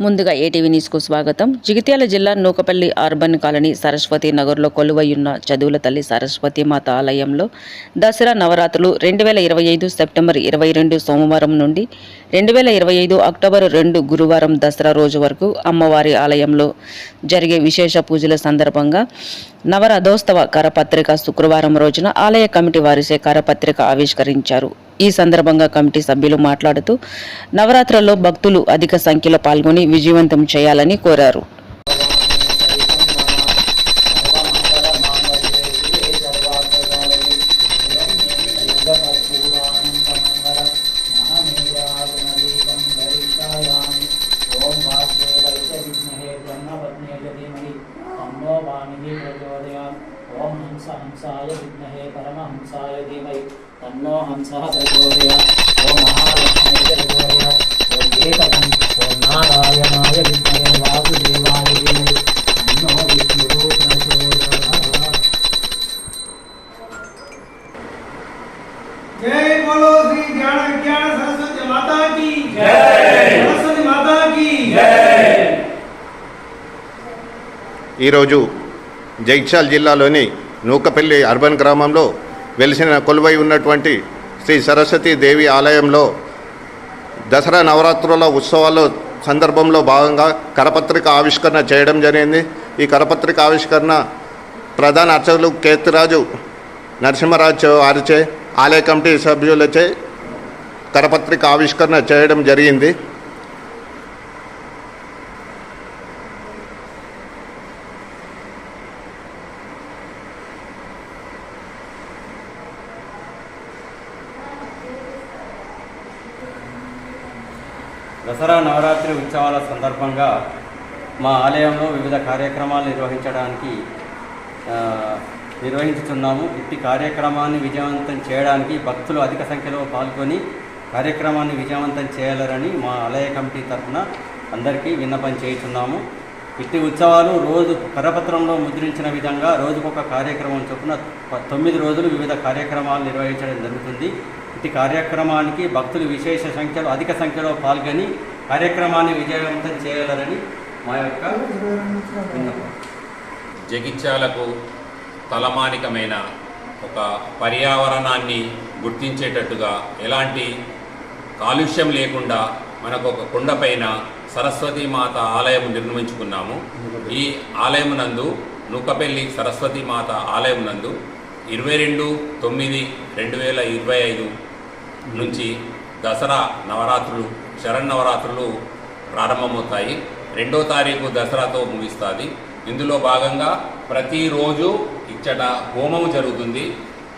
ముందుగా ఏటీవీ న్యూస్కు స్వాగతం. జగిత్యాల జిల్లా నూకపల్లి అర్బన్ కాలనీ సరస్వతి నగర్లో కొలువైయున్న చదువుల తల్లి సరస్వతి మాత ఆలయంలో దసరా నవరాత్రులు 2025 సెప్టెంబర్ 22 సోమవారం నుండి 2025 అక్టోబర్ 2 గురువారం దసరా రోజు వరకు అమ్మవారి ఆలయంలో జరిగే విశేష పూజల సందర్భంగా నవరథోత్సవ కరపత్రిక శుక్రవారం రోజున ఆలయ కమిటీ వారిచే కరపత్రిక ఆవిష్కరించారు. ఈ సందర్భంగా కమిటీ సభ్యులు మాట్లాడుతూ నవరాత్రుల్లో భక్తులు అధిక సంఖ్యలో పాల్గొని విజయవంతం చేయాలని కోరారు. ओम हंसाय विद्महे परमहंसाय धीमहि तन्नो हंसः प्रचोदयात्। ओम महालक्ष्मीये प्रचोदयात्। ओम ओम नारायणाय विद्महे वासुदेवाय धीमहि तन्नो विष्णुः प्रचोदयात्। जय बोलो श्री ज्ञान विज्ञान सरस्वती माता की जय। सरस्वती माता की जय। జగిత్యాల జిల్లాలోని నూకపల్లి అర్బన్ గ్రామంలో వెలిసిన కొలువై ఉన్నటువంటి శ్రీ సరస్వతీ దేవి ఆలయంలో దసరా నవరాత్రుల ఉత్సవాల సందర్భంలో భాగంగా కరపత్రిక ఆవిష్కరణ చేయడం జరిగింది. ఈ కరపత్రిక ఆవిష్కరణ ప్రధాన అర్చకులు కేతిరాజు నరసింహరాజు వారిచే ఆలయ కమిటీ సభ్యులచే కరపత్రిక ఆవిష్కరణ చేయడం జరిగింది. దసరా నవరాత్రి ఉత్సవాల సందర్భంగా మా ఆలయంలో వివిధ కార్యక్రమాలు నిర్వహించుతున్నాము. ఇట్టి కార్యక్రమాన్ని విజయవంతం చేయడానికి భక్తులు అధిక సంఖ్యలో పాల్గొని కార్యక్రమాన్ని విజయవంతం చేయాలని మా ఆలయ కమిటీ తరఫున అందరికీ విన్నపం చేస్తున్నాము. ఇట్టి ఉత్సవాలు రోజు కరపత్రంలో ముద్రించిన విధంగా రోజుకొక కార్యక్రమం చొప్పున 9 రోజులు వివిధ కార్యక్రమాలు నిర్వహించడం జరుగుతుంది. ఇట్టి కార్యక్రమానికి భక్తులు అధిక సంఖ్యలో పాల్గొని కార్యక్రమాన్ని విజయవంతం చేయాలని మా యొక్క విన్నపం. జగిత్యాలకు తలమానికమైన ఒక పర్యావరణాన్ని గుర్తించేటట్టుగా ఎలాంటి కాలుష్యం లేకుండా మనకు ఒక కొండపైన సరస్వతీ మాత ఆలయం నిర్మించుకున్నాము. ఈ ఆలయం నందు నూకపల్లి సరస్వతీ మాత ఆలయం నందు 22/9/2025 నుంచి దసరా నవరాత్రులు శరన్నవరాత్రులు ప్రారంభమవుతాయి. 2వ తారీఖు దసరాతో ముగిస్తుంది. ఇందులో భాగంగా ప్రతిరోజు ఇచ్చట హోమం జరుగుతుంది.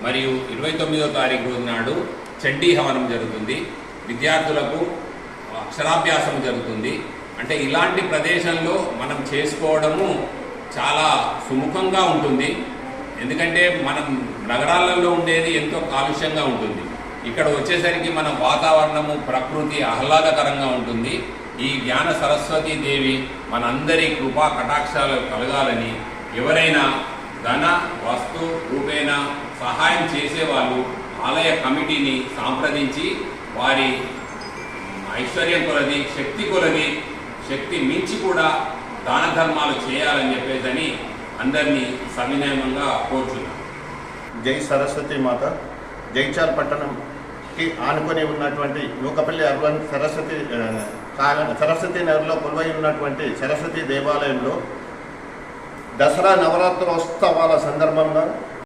మరియు 29వ తారీఖు నాడు చండీ హవనం జరుగుతుంది. విద్యార్థులకు అక్షరాభ్యాసం జరుగుతుంది. అంటే ఇలాంటి ప్రదేశంలో మనం చేసుకోవడము చాలా సుముఖంగా ఉంటుంది. ఎందుకంటే మనం నగరాలలో ఉండేది ఎంతో కాలుష్యంగా ఉంటుంది. ఇక్కడ వచ్చేసరికి మన వాతావరణము ప్రకృతి ఆహ్లాదకరంగా ఉంటుంది. ఈ జ్ఞాన సరస్వతీ దేవి మనందరి కృపా కటాక్షాలు కలగాలని ఎవరైనా ధన వస్తు రూపేణ సహాయం చేసేవాళ్ళు ఆలయ కమిటీని సంప్రదించి వారి ఐశ్వర్యం కొలది శక్తి మించి కూడా దాన ధర్మాలు చేయాలని చెప్పేదని అందరినీ సవినయంగా కోరుచున్నాం. జై సరస్వతి మాత. జగిత్యాల పట్టణంకి ఆనుకొని ఉన్నటువంటి నూకపల్లి అర్బన్ సరస్వతి నగర్లో కొలువై ఉన్నటువంటి సరస్వతి దేవాలయంలో దసరా నవరాత్రోత్సవాల సందర్భంగా